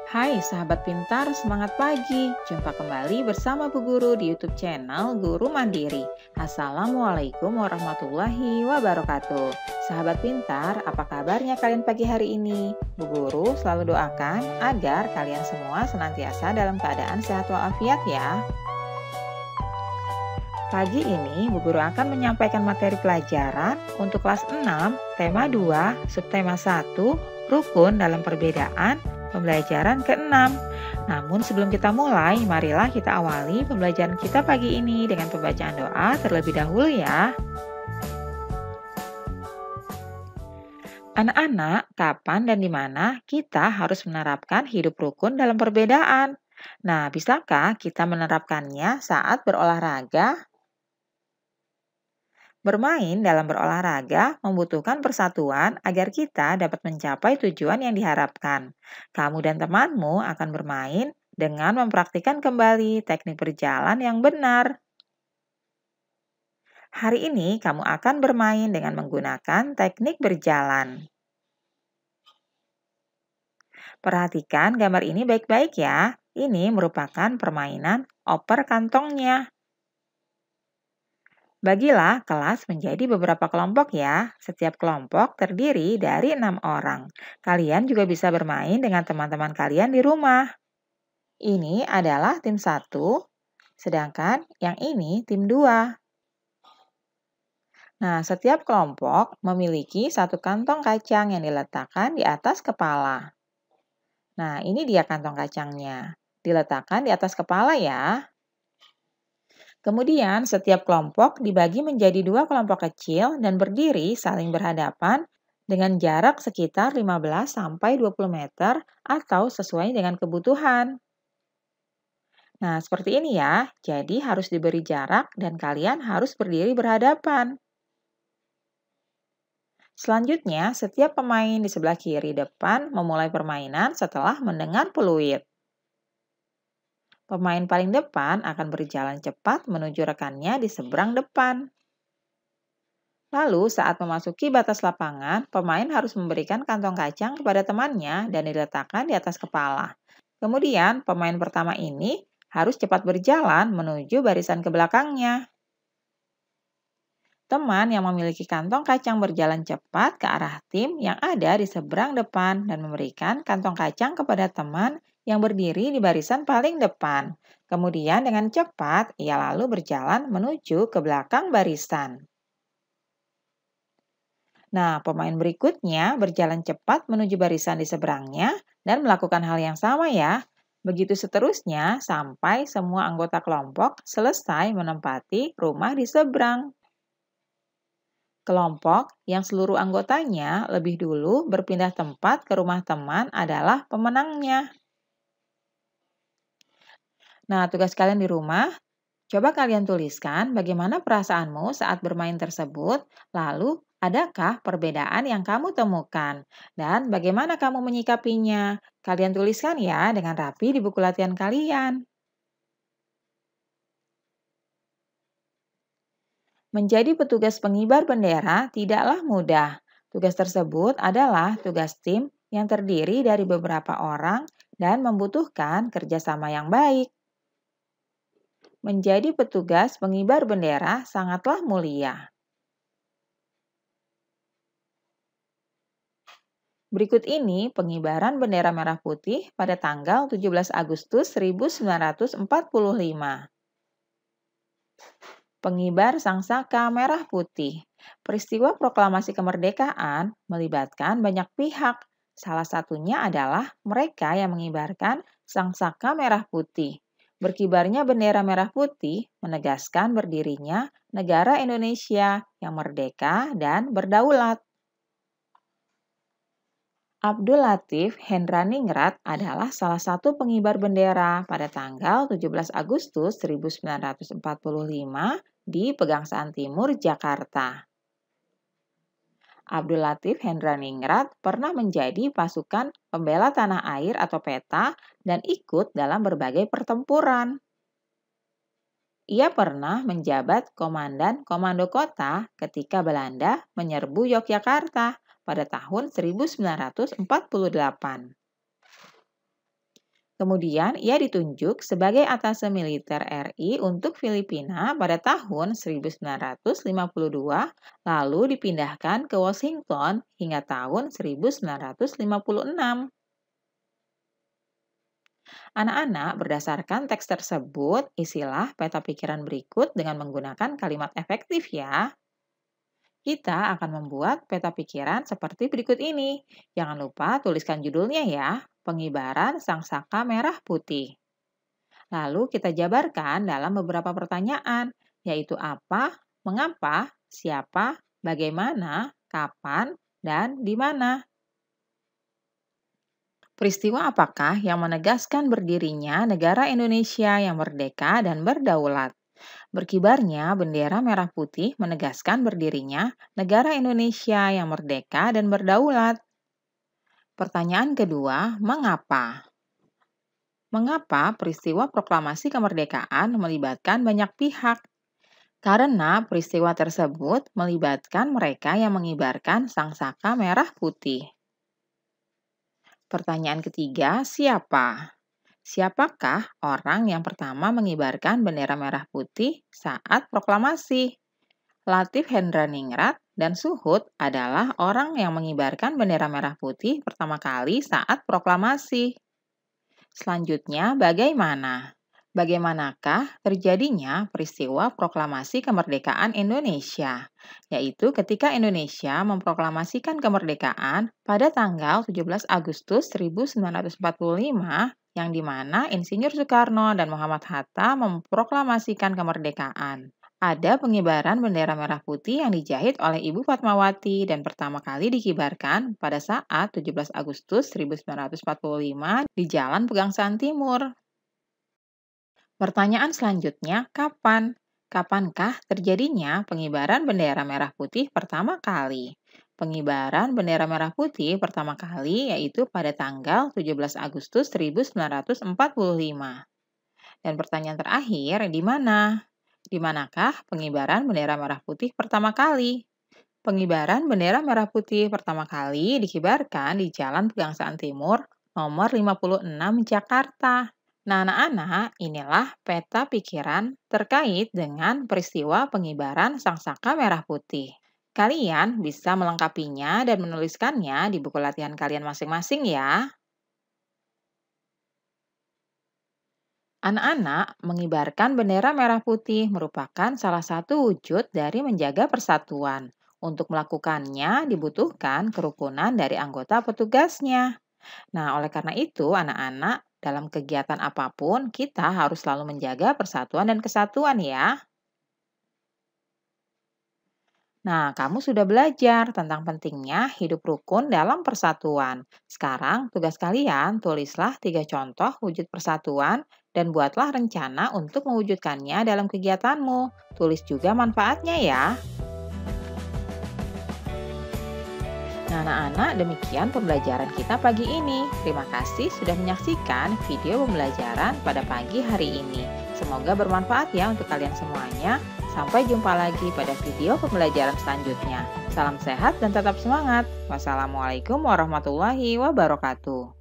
Hai sahabat pintar, semangat pagi. Jumpa kembali bersama Bu Guru di YouTube channel Guru Mandiri. Assalamualaikum warahmatullahi wabarakatuh. Sahabat pintar, apa kabarnya kalian pagi hari ini? Bu Guru selalu doakan agar kalian semua senantiasa dalam keadaan sehat walafiat ya. Pagi ini Bu Guru akan menyampaikan materi pelajaran untuk kelas 6, tema 2, subtema 1, rukun dalam perbedaan, pembelajaran ke-6. Namun sebelum kita mulai, marilah kita awali pembelajaran kita pagi ini dengan pembacaan doa terlebih dahulu ya. Anak-anak, kapan dan di mana kita harus menerapkan hidup rukun dalam perbedaan? Nah, bisakah kita menerapkannya saat berolahraga? Bermain dalam berolahraga membutuhkan persatuan agar kita dapat mencapai tujuan yang diharapkan. Kamu dan temanmu akan bermain dengan mempraktikkan kembali teknik berjalan yang benar. Hari ini kamu akan bermain dengan menggunakan teknik berjalan. Perhatikan gambar ini baik-baik ya. Ini merupakan permainan oper kantongnya. Bagilah kelas menjadi beberapa kelompok ya. Setiap kelompok terdiri dari 6 orang. Kalian juga bisa bermain dengan teman-teman kalian di rumah. Ini adalah tim 1, sedangkan yang ini tim 2. Nah, setiap kelompok memiliki satu kantong kacang yang diletakkan di atas kepala. Nah, ini dia kantong kacangnya. Diletakkan di atas kepala ya. Kemudian, setiap kelompok dibagi menjadi 2 kelompok kecil dan berdiri saling berhadapan dengan jarak sekitar 15-20 meter atau sesuai dengan kebutuhan. Nah, seperti ini ya. Jadi harus diberi jarak dan kalian harus berdiri berhadapan. Selanjutnya, setiap pemain di sebelah kiri depan memulai permainan setelah mendengar peluit. Pemain paling depan akan berjalan cepat menuju rekannya di seberang depan. Lalu, saat memasuki batas lapangan, pemain harus memberikan kantong kacang kepada temannya dan diletakkan di atas kepala. Kemudian, pemain pertama ini harus cepat berjalan menuju barisan ke belakangnya. Teman yang memiliki kantong kacang berjalan cepat ke arah tim yang ada di seberang depan dan memberikan kantong kacang kepada teman yang berdiri di barisan paling depan. Kemudian dengan cepat, ia lalu berjalan menuju ke belakang barisan. Nah, pemain berikutnya berjalan cepat menuju barisan di seberangnya dan melakukan hal yang sama ya. Begitu seterusnya sampai semua anggota kelompok selesai menempati rumah di seberang. Kelompok yang seluruh anggotanya lebih dulu berpindah tempat ke rumah teman adalah pemenangnya. Nah, tugas kalian di rumah, coba kalian tuliskan bagaimana perasaanmu saat bermain tersebut, lalu adakah perbedaan yang kamu temukan, dan bagaimana kamu menyikapinya. Kalian tuliskan ya dengan rapi di buku latihan kalian. Menjadi petugas pengibar bendera tidaklah mudah. Tugas tersebut adalah tugas tim yang terdiri dari beberapa orang dan membutuhkan kerjasama yang baik. Menjadi petugas pengibar bendera sangatlah mulia. Berikut ini pengibaran bendera merah putih pada tanggal 17 Agustus 1945. Pengibar Sangsaka Merah Putih. Peristiwa proklamasi kemerdekaan melibatkan banyak pihak. Salah satunya adalah mereka yang mengibarkan Sangsaka Merah Putih. Berkibarnya bendera merah putih menegaskan berdirinya negara Indonesia yang merdeka dan berdaulat. Abdul Latif Hendraningrat adalah salah satu pengibar bendera pada tanggal 17 Agustus 1945 di Pegangsaan Timur, Jakarta. Abdul Latif Hendraningrat pernah menjadi pasukan pembela tanah air atau PETA dan ikut dalam berbagai pertempuran. Ia pernah menjabat Komandan Komando Kota ketika Belanda menyerbu Yogyakarta pada tahun 1948. Kemudian ia ditunjuk sebagai atase militer RI untuk Filipina pada tahun 1952, lalu dipindahkan ke Washington hingga tahun 1956. Anak-anak berdasarkan teks tersebut, isilah peta pikiran berikut dengan menggunakan kalimat efektif ya. Kita akan membuat peta pikiran seperti berikut ini. Jangan lupa tuliskan judulnya ya, Pengibaran Sangsaka Merah Putih. Lalu kita jabarkan dalam beberapa pertanyaan, yaitu apa, mengapa, siapa, bagaimana, kapan, dan di mana. Peristiwa apakah yang menegaskan berdirinya negara Indonesia yang merdeka dan berdaulat? Berkibarnya bendera merah putih menegaskan berdirinya negara Indonesia yang merdeka dan berdaulat. Pertanyaan kedua, mengapa? Mengapa peristiwa proklamasi kemerdekaan melibatkan banyak pihak? Karena peristiwa tersebut melibatkan mereka yang mengibarkan sangsaka merah putih. Pertanyaan ketiga, siapa? Siapakah orang yang pertama mengibarkan bendera merah putih saat proklamasi? Latif Hendraningrat dan Suhut adalah orang yang mengibarkan bendera merah putih pertama kali saat proklamasi. Selanjutnya, bagaimana? Bagaimanakah terjadinya peristiwa proklamasi kemerdekaan Indonesia? Yaitu ketika Indonesia memproklamasikan kemerdekaan pada tanggal 17 Agustus 1945, yang dimana Insinyur Soekarno dan Muhammad Hatta memproklamasikan kemerdekaan. Ada pengibaran bendera merah putih yang dijahit oleh Ibu Fatmawati dan pertama kali dikibarkan pada saat 17 Agustus 1945 di Jalan Pegangsaan Timur. Pertanyaan selanjutnya, kapan? Kapankah terjadinya pengibaran bendera merah putih pertama kali? Pengibaran bendera merah putih pertama kali yaitu pada tanggal 17 Agustus 1945. Dan pertanyaan terakhir, di mana? Di manakah pengibaran bendera merah putih pertama kali? Pengibaran bendera merah putih pertama kali dikibarkan di Jalan Pegangsaan Timur nomor 56 Jakarta. Nah, anak-anak, inilah peta pikiran terkait dengan peristiwa pengibaran sangsaka merah putih. Kalian bisa melengkapinya dan menuliskannya di buku latihan kalian masing-masing ya. Anak-anak, mengibarkan bendera merah putih merupakan salah satu wujud dari menjaga persatuan. Untuk melakukannya dibutuhkan kerukunan dari anggota petugasnya. Nah, oleh karena itu, anak-anak, dalam kegiatan apapun kita harus selalu menjaga persatuan dan kesatuan ya. Nah, kamu sudah belajar tentang pentingnya hidup rukun dalam persatuan. Sekarang, tugas kalian tulislah 3 contoh wujud persatuan dan buatlah rencana untuk mewujudkannya dalam kegiatanmu. Tulis juga manfaatnya ya. Nah, anak-anak, demikian pembelajaran kita pagi ini. Terima kasih sudah menyaksikan video pembelajaran pada pagi hari ini. Semoga bermanfaat ya untuk kalian semuanya. Sampai jumpa lagi pada video pembelajaran selanjutnya. Salam sehat dan tetap semangat. Wassalamualaikum warahmatullahi wabarakatuh.